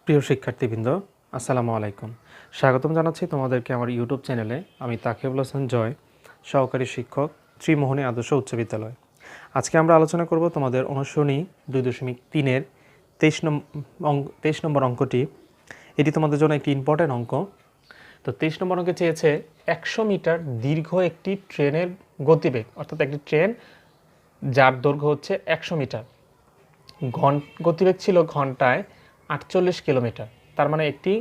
প্রিয় শিক্ষার্থীবৃন্দ, আসসালামু আলাইকুম। স্বাগতম জানাচ্ছি তোমাদেরকে আমার ইউটিউব চ্যানেলে। আমি তাকিবুল হাসান জয়, সহকারী শিক্ষক, ত্রিমোহনী আদর্শ উচ্চ বিদ্যালয়। আজকে আমরা আলোচনা করব তোমাদের অনুশীলনী 2.3-এর 23 নম্বর অঙ্কটি। এটি তোমাদের জন্য একটি ইম্পর্ট্যান্ট অঙ্ক। তো 23 নম্বর অঙ্কে চেয়েছে 100 মিটার দীর্ঘ একটি ট্রেনের গতিবেগ, অর্থাৎ একটি ট্রেন যার দৈর্ঘ্য হচ্ছে 100 মিটার, গতিবেগ ছিল ঘন্টায় 48 কিলোমিটার। তার মানে একটি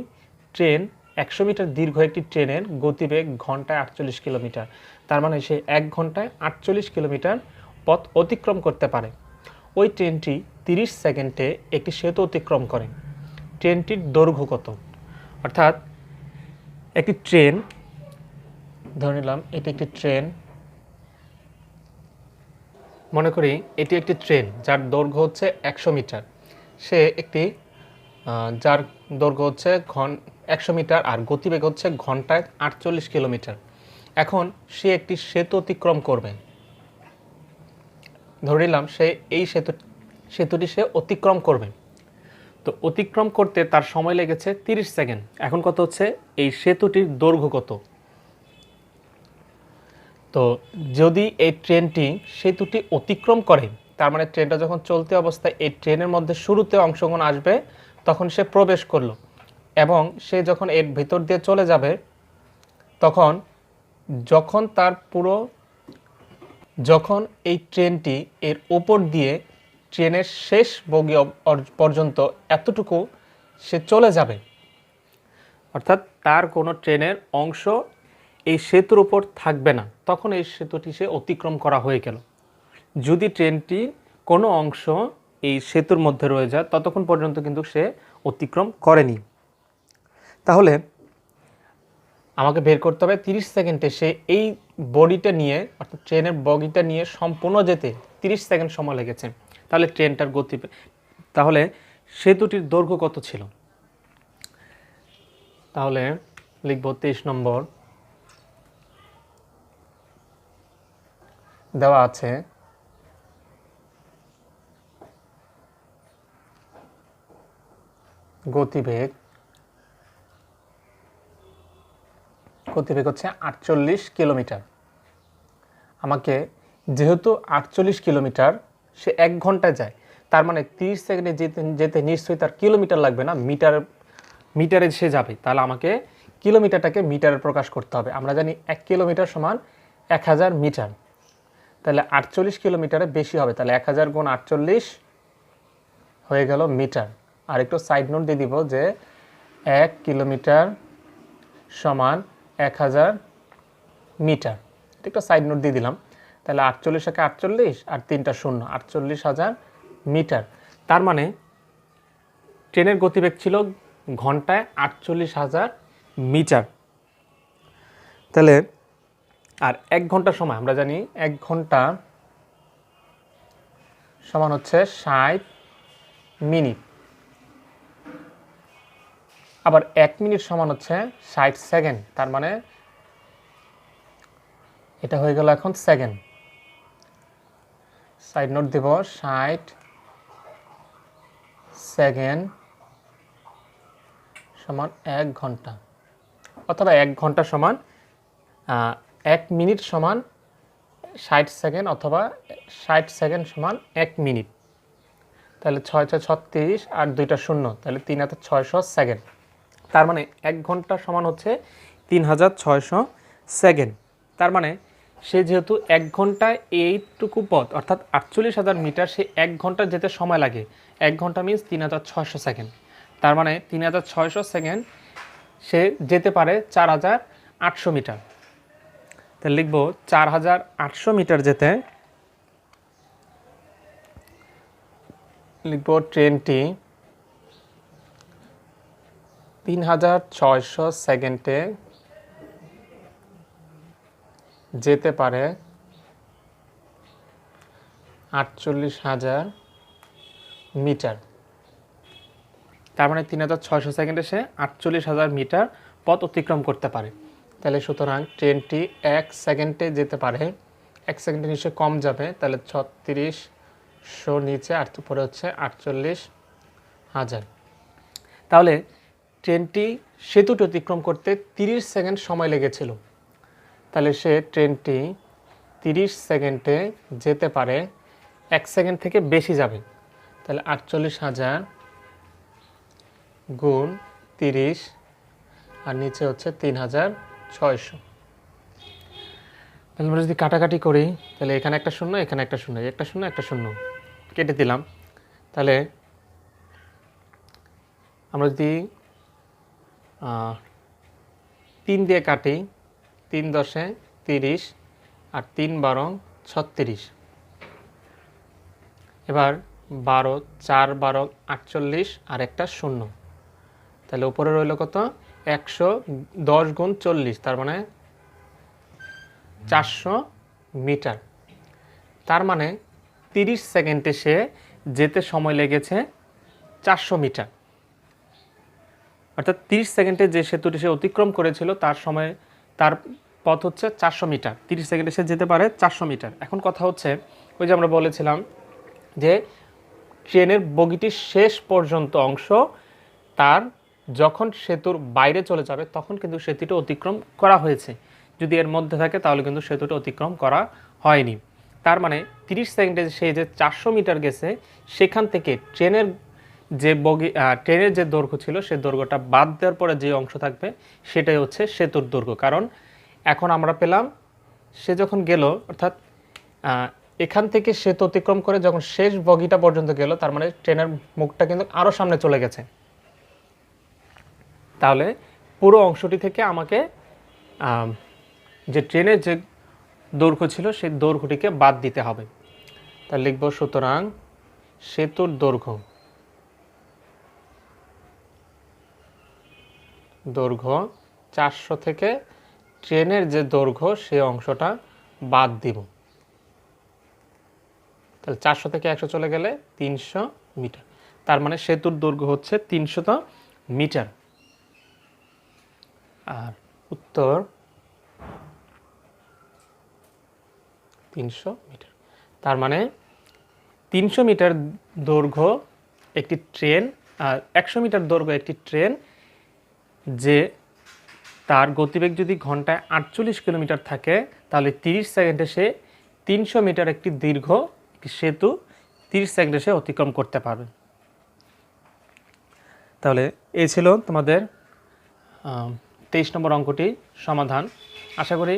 ট্রেন 100 মিটার দীর্ঘ একটি ট্রেনের গতিবেগ ঘন্টায় 48 কিলোমিটার। তার মানে সে 1 ঘন্টায় 48 কিলোমিটার পথ অতিক্রম করতে পারে। ওই ট্রেনটি 30 সেকেন্ডে একটি সেতু অতিক্রম করে। ট্রেনটির দৈর্ঘ্য কত? অর্থাৎ একটি ট্রেন, ধরে নিলাম এটি একটি ট্রেন, মনে করি এটি একটি ট্রেন যার দৈর্ঘ্য হচ্ছে 100 মিটার। সে একটি যার দৈর্ঘ্য হচ্ছে 100 মিটার আর গতিবেগ হচ্ছে ঘন্টায় 48 কিলোমিটার। এখন সে একটি সেতু অতিক্রম করবে। ধরে নিলাম সে এই সেতুটি সে অতিক্রম করবে। তো অতিক্রম করতে তার সময় লেগেছে 30 সেকেন্ড। এখন কত হচ্ছে? এই সেতুটির দৈর্ঘ্য কত? তো যদি এই ট্রেনটি সেতুটি অতিক্রম করে, তার মানে ট্রেনটা যখন চলতি অবস্থায় এই ট্রেনের মধ্যে শুরুতে অংশগ্রহণ আসবে, তখন সে প্রবেশ করলো এবং সে যখন এর ভিতর দিয়ে চলে যাবে, তখন যখন এই ট্রেনটি এর উপর দিয়ে ট্রেনের শেষ বগি পর্যন্ত এতটুকু সে চলে যাবে, অর্থাৎ তার কোনো ট্রেনের অংশ এই সেতুর উপর থাকবে না, তখন এই সেতুটি সে অতিক্রম করা হয়ে গেল। যদি ট্রেনটি কোনো অংশ এই সেতুর মধ্যে রয়ে যায়, ততক্ষণ পর্যন্ত কিন্তু সে অতিক্রম করেনি। তাহলে আমাকে বের করতে হবে 30 সেকেন্ডে সে এই বডিটা নিয়ে, অর্থাৎ ট্রেনের বগিটা নিয়ে সম্পূর্ণ যেতে 30 সেকেন্ড সময় লেগেছে। তাহলে ট্রেনটার গতি, তাহলে সেতুটির দৈর্ঘ্য কত ছিল? তাহলে লিখব 23 নম্বর, দেওয়া আছে গতিবেগ হচ্ছে 48 কিলোমিটার। আমাকে যেহেতু 48 কিলোমিটার সে 1 ঘন্টায় যায়, তার মানে 30 সেকেন্ডে যেতে নিশ্চয়ই তার কিলোমিটার লাগবে না, মিটারে সে যাবে। তাহলে আমাকে কিলোমিটারটাকে মিটারে প্রকাশ করতে হবে। আমরা জানি 1 কিলোমিটার সমান 1000 মিটার। তাহলে 48 কিলোমিটারে বেশি হবে, তাহলে 1000 গুণ 48 হয়ে গেল মিটার। আর একটু সাইড নোট দিয়ে দিব যে 1 কিলোমিটার সমান 1000 মিটার। একটা সাইড নোট দিয়ে দিলাম। তাহলে 48 একে 48 আর 3টা শূন্য, 48,000 মিটার। তার মানে ট্রেনের গতিবেগ ছিল ঘন্টায় 48,000 মিটার। তাহলে আর 1 ঘন্টা সময়, আমরা জানি 1 ঘন্টা সমান হচ্ছে 60 মিনিট। আবার 1 মিনিট সমান হচ্ছে 60 সেকেন্ড। তার মানে এটা হয়ে গেল এখন সেকেন্ড। সাইড নোট দেব 60 সেকেন্ড সমান 1 ঘন্টা, অথবা 1 ঘন্টা সমান 1 মিনিট সমান 60 সেকেন্ড, অথবা 60 সেকেন্ড সমান 1 মিনিট। তাহলে 6 6 36 আর 2টা শূন্য, তাহলে 3600 সেকেন্ড। তার মানে 1 ঘন্টা সমান হচ্ছে 3600 সেকেন্ড। তার মানে সে যেহেতু 1 ঘন্টায় এইটুকু পথ, অর্থাৎ 48,000 মিটার, সে 1 ঘন্টা যেতে সময় লাগে। 1 ঘন্টা মিনস 3600 সেকেন্ড। তার মানে 3600 সেকেন্ড সে যেতে পারে 4800 মিটার। তাহলে লিখব 4800 মিটার যেতে লিখব ট্রেনটি 3600 সেকেন্ডে যেতে পারে 48,000 মিটার। তার মানে 3600 সেকেন্ডে সে 48,000 মিটার পথ অতিক্রম করতে পারে। তাহলে সুতরাং ট্রেনটি 1 সেকেন্ডে যেতে পারে, 1 সেকেন্ডে নিশ্চয় কম যাবে, তাহলে 3600 নিচে আর উপরে হচ্ছে 48,000। তাহলে ট্রেনটি সেতুটি অতিক্রম করতে 30 সেকেন্ড সময় লেগেছিল। তাহলে সে ট্রেনটি 30 সেকেন্ডে যেতে পারে, 1 সেকেন্ড থেকে বেশি যাবে। তাহলে 48,000 গুণ 30 আর নিচে হচ্ছে 3,600। তাহলে আমরা যদি কাটাকাটি করি তাহলে এখানে একটা শূন্য, এখানে একটা শূন্য, একটা শূন্য একটা শূন্য কেটে দিলাম। তাহলে আমরা যদি 3 দিয়ে কাটি, 3 10 30 আর 3 12 36। এবার 12 4 12 48 আর একটা শূন্য। তাহলে উপরে রইল কত? 110 গুণ 40, তার মানে 400 মিটার। তার মানে 30 সেকেন্ডে সে যেতে সময় লেগেছে 400 মিটার। অর্থাৎ 30 সেকেন্ডে যে সেতুটি সে অতিক্রম করেছিল তার পথ হচ্ছে 400 মিটার। 30 সেকেন্ডে সে যেতে পারে 400 মিটার। এখন কথা হচ্ছে, ওই যে আমরা বলেছিলাম যে ট্রেনের বগিটির শেষ পর্যন্ত অংশ তার যখন সেতুর বাইরে চলে যাবে তখন কিন্তু সেতুটি অতিক্রম করা হয়েছে। যদি এর মধ্যে থাকে তাহলে কিন্তু সেতুটি অতিক্রম করা হয়নি। তার মানে 30 সেকেন্ডে সে যে 400 মিটার গেছে, সেখান থেকে ট্রেনের যে দৈর্ঘ্য ছিল সে দৈর্ঘ্যটা বাদ দেওয়ার পরে যে অংশ থাকবে সেটাই হচ্ছে সেতুর দৈর্ঘ্য। কারণ এখন আমরা পেলাম সে যখন গেল, অর্থাৎ এখান থেকে সেতু অতিক্রম করে যখন শেষ বগিটা পর্যন্ত গেল, তার মানে ট্রেনের মুখটা কিন্তু আরও সামনে চলে গেছে। তাহলে পুরো অংশটি থেকে আমাকে যে ট্রেনের যে দৈর্ঘ্য ছিল সেই দৈর্ঘ্যটিকে বাদ দিতে হবে। তাহলে লিখব, সুতরাং সেতুর দৈর্ঘ্য 400 থেকে ট্রেনের যে দৈর্ঘ্য সেই অংশটা বাদ দিব। তাহলে 400 থেকে 100 চলে গেলে 300 মিটার। তার মানে সেতুর দৈর্ঘ্য হচ্ছে 300 মিটার। আর উত্তর 300 মিটার। তার মানে 300 মিটার দৈর্ঘ্য একটি ট্রেন, আর 100 মিটার দৈর্ঘ্য একটি ট্রেন, যে তার গতিবেগ যদি ঘন্টায় 48 কিলোমিটার থাকে, তাহলে 30 সেকেন্ডে সে 300 মিটার একটি দীর্ঘ একটি সেতু 30 সেকেন্ডে সে অতিক্রম করতে পারবে। তাহলে এই ছিল তোমাদের 23 নম্বর অঙ্কটি সমাধান। আশা করি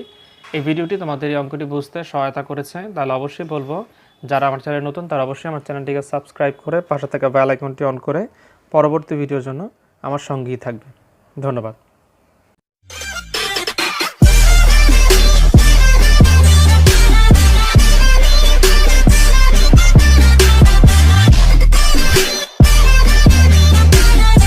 এই ভিডিওটি তোমাদের এই অঙ্কটি বুঝতে সহায়তা করেছে। তাহলে অবশ্যই বলবো, যারা আমার চ্যানেলে নতুন তারা অবশ্যই আমার চ্যানেলটিকে সাবস্ক্রাইব করে পাশে থাকা বেল আইকনটি অন করে পরবর্তী ভিডিওর জন্য আমার সঙ্গেই থাকবে। ধন্যবাদ।